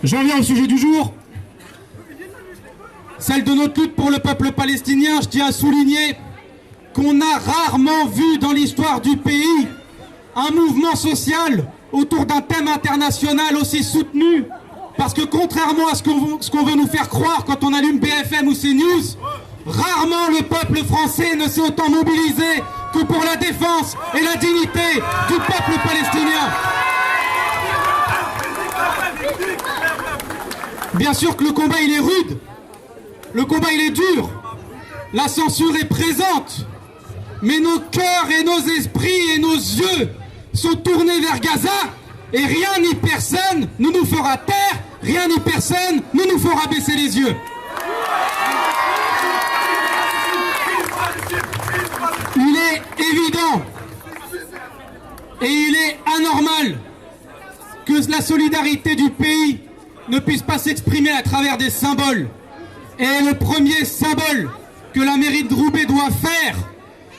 J'en viens au sujet du jour. Celle de notre lutte pour le peuple palestinien. Je tiens à souligner qu'on a rarement vu dans l'histoire du pays un mouvement social autour d'un thème international aussi soutenu. Parce que contrairement à ce qu'on veut nous faire croire quand on allume BFM ou CNews, rarement le peuple français ne s'est autant mobilisé que pour la défense et la dignité du peuple palestinien. Bien sûr que le combat il est rude, le combat il est dur, la censure est présente, mais nos cœurs et nos esprits et nos yeux sont tournés vers Gaza et rien ni personne ne nous fera taire, rien ni personne ne nous fera baisser les yeux. Il est évident et il est anormal que la solidarité du pays ne puisse pas s'exprimer à travers des symboles. Et le premier symbole que la mairie de Roubaix doit faire,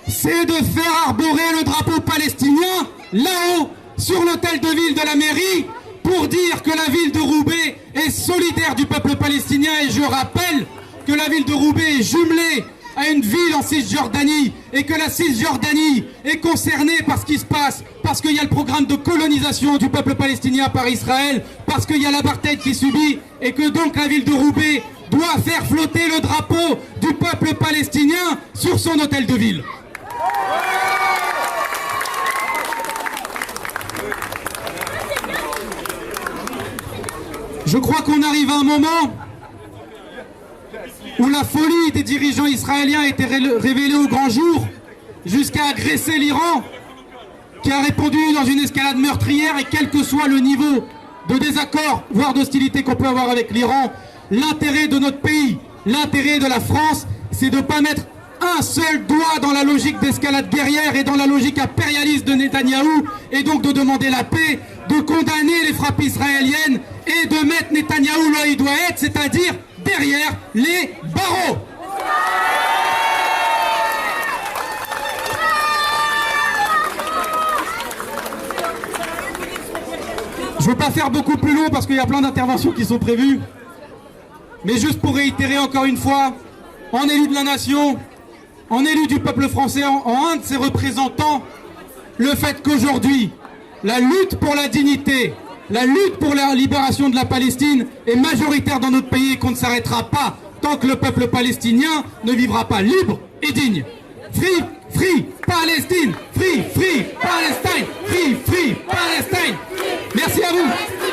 c'est de faire arborer le drapeau palestinien là-haut, sur l'hôtel de ville de la mairie, pour dire que la ville de Roubaix est solidaire du peuple palestinien. Et je rappelle que la ville de Roubaix est jumelée à une ville en Cisjordanie et que la Cisjordanie est concernée par ce qui se passe, parce qu'il y a le programme de colonisation du peuple palestinien par Israël, parce qu'il y a l'apartheid qui subit, et que donc la ville de Roubaix doit faire flotter le drapeau du peuple palestinien sur son hôtel de ville. Je crois qu'on arrive à un moment où la folie des dirigeants israéliens a été révélée au grand jour, jusqu'à agresser l'Iran, qui a répondu dans une escalade meurtrière. Et quel que soit le niveau de désaccord, voire d'hostilité qu'on peut avoir avec l'Iran, l'intérêt de notre pays, l'intérêt de la France, c'est de ne pas mettre un seul doigt dans la logique d'escalade guerrière et dans la logique impérialiste de Netanyahou, et donc de demander la paix, de condamner les frappes israéliennes et de mettre Netanyahou là où il doit être, c'est-à-dire derrière les barreaux. Je ne veux pas faire beaucoup plus long parce qu'il y a plein d'interventions qui sont prévues. Mais juste pour réitérer encore une fois, en élu de la nation, en élu du peuple français, en un de ses représentants, le fait qu'aujourd'hui, la lutte pour la dignité, la lutte pour la libération de la Palestine est majoritaire dans notre pays et qu'on ne s'arrêtera pas tant que le peuple palestinien ne vivra pas libre et digne. Free, free, Palestine! Free, free, Palestine! Free, free, Palestine! Merci à vous!